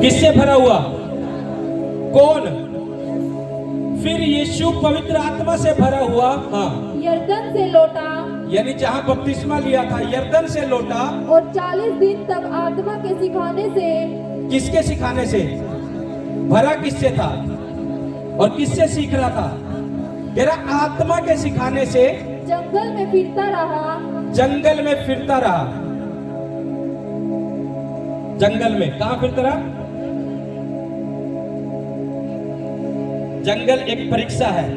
किससे भरा हुआ? कौन? फिर यीशु पवित्र आत्मा से भरा हुआ। हाँ, यरदन से लौटा, यानी जहां बपतिस्मा लिया था यरदन से लौटा। और 40 दिन तक आत्मा के सिखाने से, किसके सिखाने से? भरा किससे था और किससे सीख रहा था? कह रहा आत्मा के सिखाने से जंगल में फिरता रहा। जंगल में फिरता रहा। जंगल में कहां फिरता रहा? जंगल एक परीक्षा है।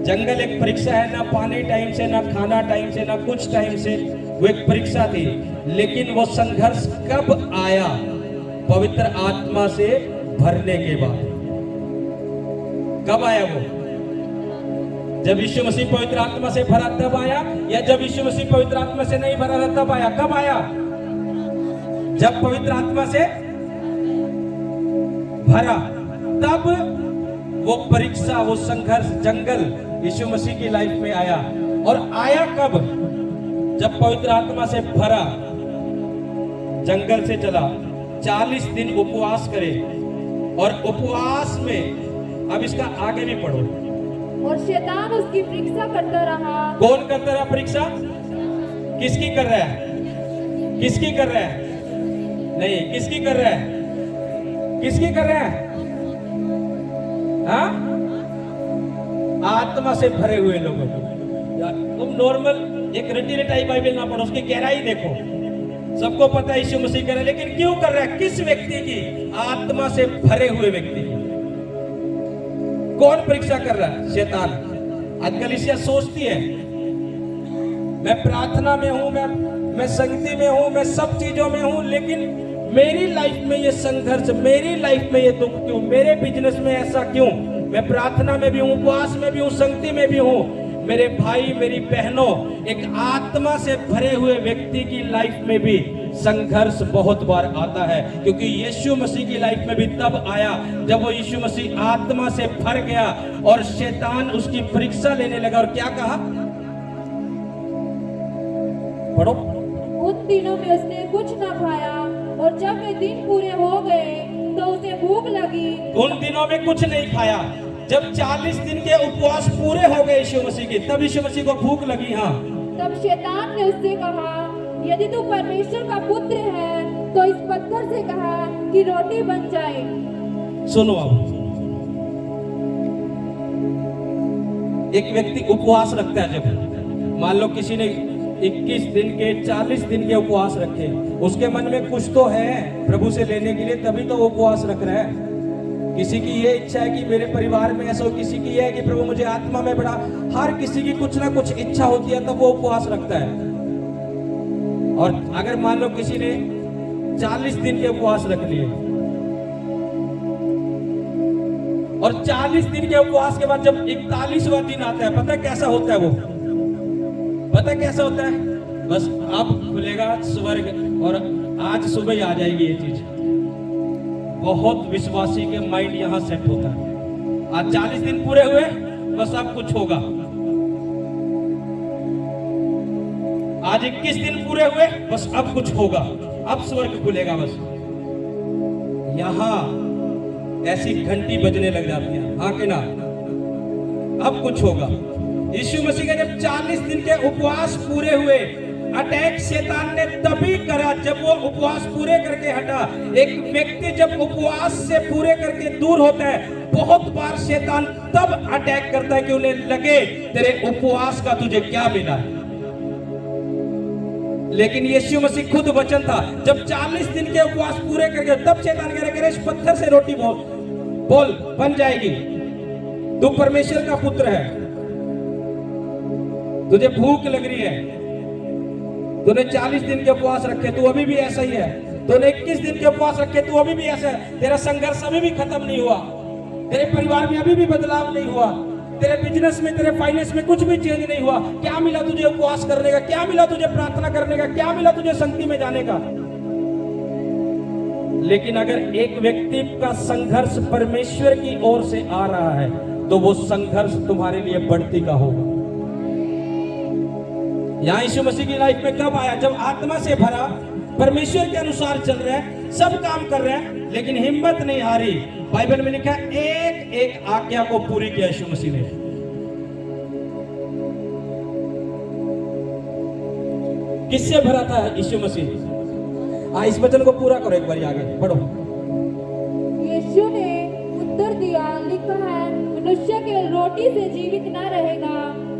जंगल एक परीक्षा है, ना पानी टाइम से, ना खाना टाइम से, ना कुछ टाइम से। वो एक परीक्षा थी। लेकिन वो संघर्ष कब आया? पवित्र आत्मा से भरने के बाद। कब आया वो? जब यीशु मसीह पवित्र आत्मा से भरा तब आया, या जब यीशु मसीह पवित्र आत्मा से नहीं भरा था तब आया? कब आया? जब पवित्र आत्मा से भरा तब वो परीक्षा, वो संघर्ष, जंगल यीशु मसीह की लाइफ में आया। और आया कब? जब पवित्र आत्मा से भरा, जंगल से चला, 40 दिन उपवास करे। और उपवास में, अब इसका आगे भी पढ़ो। और शैतान उसकी परीक्षा करता रहा। कौन करता रहा परीक्षा? किसकी कर रहा है? किसकी कर रहा है? नहीं, किसकी कर रहा है? किसकी कर रहा है? हाँ? आत्मा से भरे हुए लोगों को। तुम नॉर्मल एक रटी रटाई बाइबल ना पढ़ो, उसकी गहराई देखो। सबको पता है यीशु मसीह कर रहा है, लेकिन क्यों कर रहा है? किस व्यक्ति की? आत्मा से भरे हुए व्यक्ति की। कौन परीक्षा कर रहा है? शैतान। आज कलीसिया सोचती है मैं प्रार्थना में हूं, मैं संगति में हूं, मैं सब चीजों में हूं, लेकिन मेरी लाइफ में ये संघर्ष, मेरी लाइफ में ये दुख क्यों? मेरे बिजनेस में ऐसा क्यों? मैं प्रार्थना में भी हूं, उपवास में भी हूं, संगति में भी हूं। मेरे भाई, मेरी बहनों, एक आत्मा से भरे हुए व्यक्ति की लाइफ में भी संघर्ष बहुत बार आता है। क्योंकि यीशु मसीह की लाइफ में भी तब आया जब वो यीशु मसीह आत्मा से भर गया और शैतान उसकी परीक्षा लेने लगा। और क्या कहा? पढ़ो। उन दिनों में उसने कुछ न खाया, और जब वे दिन पूरे हो गए तो उसे भूख लगी। उन दिनों में कुछ नहीं खाया। जब 40 दिन के उपवास पूरे हो गए यीशु मसीह के, तब यीशु मसीह को भूख लगी। हाँ, तब शैतान ने उससे कहा, यदि तू परमेश्वर का पुत्र है तो इस पत्थर से कहा कि रोटी बन जाए। सुनो, अब एक व्यक्ति उपवास रखता है। जब मान लो किसी ने 21 दिन के, 40 दिन के उपवास रखे, उसके मन में कुछ तो है प्रभु से लेने के लिए, तभी तो वो उपवास रख रहा है। किसी की ये इच्छा है कि मेरे परिवार में ऐसा हो, किसी की ये है कि प्रभु मुझे आत्मा में बढ़ा। हर किसी की कुछ ना कुछ इच्छा होती है, तब वो उपवास रखता है। और अगर मान लो किसी ने 40 दिन के उपवास रख लिए, और 40 दिन के उपवास के बाद जब 41वां दिन आता है, पता है कैसा होता है वो? पता है कैसा होता है? बस अब खुलेगा स्वर्ग, और आज सुबह ही आ जाएगी ये चीज। बहुत विश्वासी के माइंड यहां सेट होता है। आज 40 दिन पूरे हुए, बस अब कुछ होगा। आज 21 दिन पूरे हुए, बस अब कुछ होगा, अब स्वर्ग खुलेगा। बस यहां ऐसी घंटी बजने लग जाती है, हाँ कि ना? अब कुछ होगा। यीशु मसीह के जब 40 दिन के उपवास पूरे हुए, अटैक शैतान ने तभी करा जब वो उपवास पूरे करके हटा। एक व्यक्ति जब उपवास से पूरे करके दूर होता है, बहुत बार शैतान तब अटैक करता है कि उन्हें लगे तेरे उपवास का तुझे क्या मिला है। लेकिन यीशु मसीह खुद वचन था, जब 40 दिन के उपवास पूरे करके, तब शैतान कह रहा है इस पत्थर से रोटी बोल बन जाएगी। तू परमेश्वर का पुत्र है, तुझे भूख लग रही है, तूने 40 दिन के उपवास रखे, तू अभी भी ऐसा ही है। तूने 21 दिन के उपवास रखे, तू अभी भी ऐसा है। तेरा संघर्ष अभी भी खत्म नहीं हुआ, तेरे परिवार में अभी भी बदलाव नहीं हुआ, तेरे बिजनेस में, तेरे फाइनेंस में कुछ भी चेंज नहीं हुआ। क्या मिला तुझे उपवास करने का? क्या मिला तुझे प्रार्थना करने का? क्या मिला तुझे संगति में जाने का? लेकिन अगर एक व्यक्ति का संघर्ष परमेश्वर की ओर से आ रहा है, तो वो संघर्ष तुम्हारे लिए बढ़ती का होगा। यहां यीशु मसीह की लाइफ में कब आया? जब आत्मा से भरा, परमेश्वर के अनुसार चल रहा है, सब काम कर रहा है, लेकिन हिम्मत नहीं हारी। बाइबल में लिखा है एक एक आज्ञा को पूरी किया यीशु मसीह ने। किससे भरा था यीशु मसीह? इस वचन को पूरा करो, एक बार आगे बढ़ो। यीशु ने उत्तर दिया, लिखा है मनुष्य केवल रोटी से जीवित न रहेगा।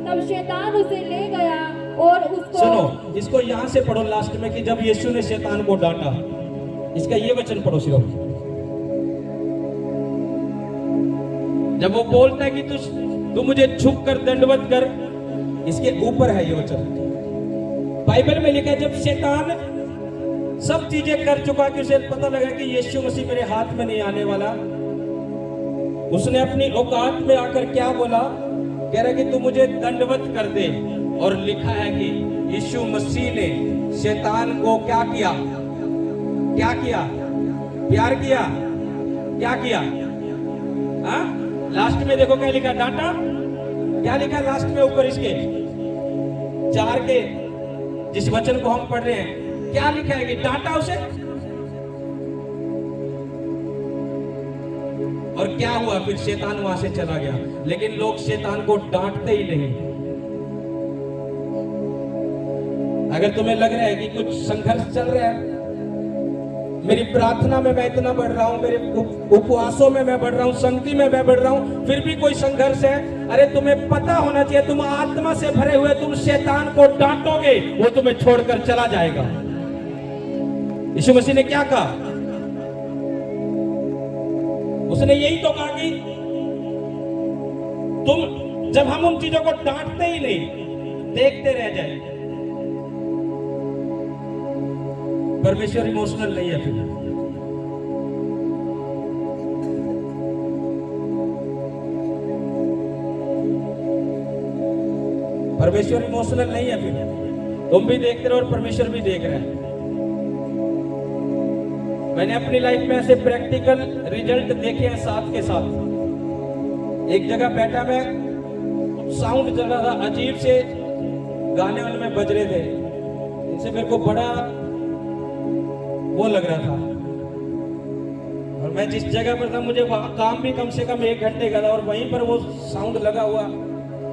तब शैतान उसे ले गया और उसको, सुनो इसको यहां से पढ़ो लास्ट में, कि जब यीशु ने शैतान को डांटा, इसका ये वचन पढ़ो सिर्फ। जब वो बोलता है कि तू मुझे झुक कर दंडवत कर, इसके ऊपर है ये वचन। बाइबल में लिखा है जब शैतान सब चीजें कर चुका कि उसे पता लगा कि यीशु मसीह मेरे हाथ में नहीं आने वाला, उसने अपनी औकात में आकर क्या बोला? कह रहा कि तू मुझे दंडवत कर दे। और लिखा है कि यीशु मसीह ने शैतान को क्या किया? क्या किया? प्यार किया। क्या किया? हाँ? लास्ट में देखो क्या लिखा? डांटा। क्या लिखा लास्ट में ऊपर इसके 4 के जिस वचन को हम पढ़ रहे हैं, क्या लिखा है कि डांटा उसे। और क्या हुआ? फिर शैतान वहां से चला गया। लेकिन लोग शैतान को डांटते ही नहीं। अगर तुम्हें लग रहा है कि कुछ संघर्ष चल रहा है, मेरी प्रार्थना में मैं इतना बढ़ रहा हूं, मेरे उपवासों में मैं बढ़ रहा हूं, संगति में मैं बढ़ रहा हूं, फिर भी कोई संघर्ष है, अरे तुम्हें पता होना चाहिए, तुम आत्मा से भरे हुए तुम शैतान को डांटोगे, वो तुम्हें छोड़कर चला जाएगा। यीशु मसीह ने क्या कहा? उसने यही तो कहा कि तुम, जब हम उन चीजों को डांटते ही नहीं, देखते रह जाए। परमेश्वर इमोशनल नहीं है। फिर परमेश्वर इमोशनल नहीं है। फिर तुम भी देखते रहो और परमेश्वर भी देख रहे हैं। मैंने अपनी लाइफ में ऐसे प्रैक्टिकल रिजल्ट देखे हैं साथ के साथ। एक जगह बैठा मैं, साउंड चल रहा था, अजीब से गाने वाले में बज रहे थे, इनसे मेरे को बड़ा वो लग रहा था। और मैं जिस जगह पर था, मुझे वहां काम भी कम से कम 1 घंटे का था, और वहीं पर वो साउंड लगा हुआ,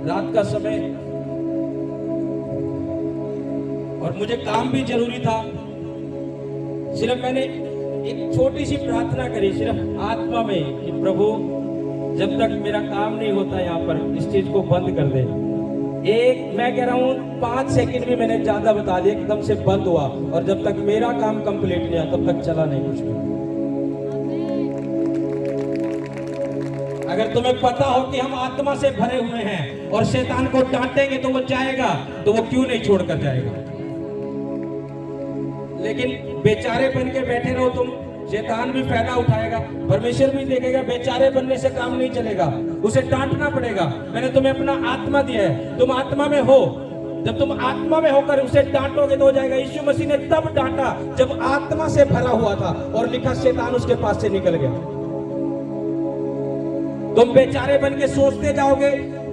रात का समय, और मुझे काम भी जरूरी था। सिर्फ मैंने एक छोटी सी प्रार्थना करी, सिर्फ आत्मा में, कि प्रभु जब तक मेरा काम नहीं होता यहाँ पर, इस चीज को बंद कर दे। मैं कह रहा हूँ 5 सेकंड भी मैंने ज्यादा बता दिया, एकदम से बंद हुआ, और जब तक मेरा काम कंप्लीट नहीं हुआ तब तक चला नहीं कुछ भी। अगर तुम्हें पता हो कि हम आत्मा से भरे हुए हैं और शैतान को डांटेंगे तो वो जाएगा, तो वो क्यों नहीं छोड़कर जाएगा? लेकिन बेचारे बन के बैठे रहो तुम, शैतान भी फायदा उठाएगा, परमेश्वर भी देखेगा। बेचारे बनने से काम नहीं चलेगा, उसे डांटना पड़ेगा। मैंने तुम्हें अपना आत्मा दिया है, तुम आत्मा में हो। जब तुम आत्मा में होकर उसे डांटोगे तो हो जाएगा। यीशु मसीह ने तब डांटा जब आत्मा से भरा हुआ था, और लिखा शैतान उसके पास से निकल गया। तुम बेचारे बन के सोचते जाओगे,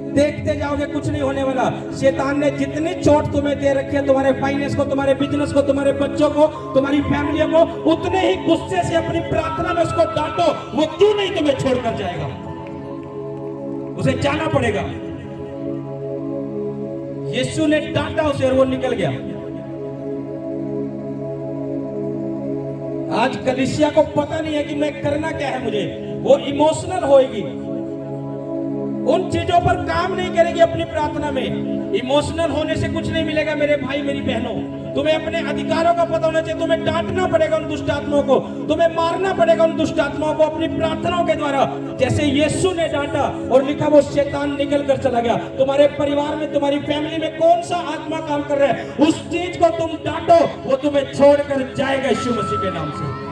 देखते जाओगे, कुछ नहीं होने वाला। शैतान ने जितनी चोट तुम्हें दे रखी है, तुम्हारे फाइनेंस को, तुम्हारे बिजनेस को, तुम्हारे बच्चों को, तुम्हारी फैमिली को, उतने ही गुस्से से अपनी प्रार्थना में उसको डांटो, वो क्यों नहीं तुम्हें छोड़कर जाएगा? उसे जाना पड़ेगा। यीशु ने डांटा उसे और वो निकल गया। आज कलीसिया को पता नहीं है कि मैं करना क्या है मुझे। वो इमोशनल होएगी, उन चीजों पर काम नहीं करेगी अपनी प्रार्थना में। इमोशनल होने से कुछ नहीं मिलेगा मेरे भाई मेरी बहनों। तुम्हें अपने अधिकारों का पता होना चाहिए। तुम्हें डांटना पड़ेगा उन दुष्ट आत्माओं को, तुम्हें मारना पड़ेगा उन दुष्ट आत्माओं को अपनी प्रार्थनाओं के द्वारा, जैसे यीशु ने डांटा और लिखा वो शैतान निकल कर चला गया। तुम्हारे परिवार में, तुम्हारी फैमिली में कौन सा आत्मा काम कर रहा है, उस चीज को तुम डांटो, वो तुम्हें छोड़कर जाएगा यीशु मसीह के नाम से।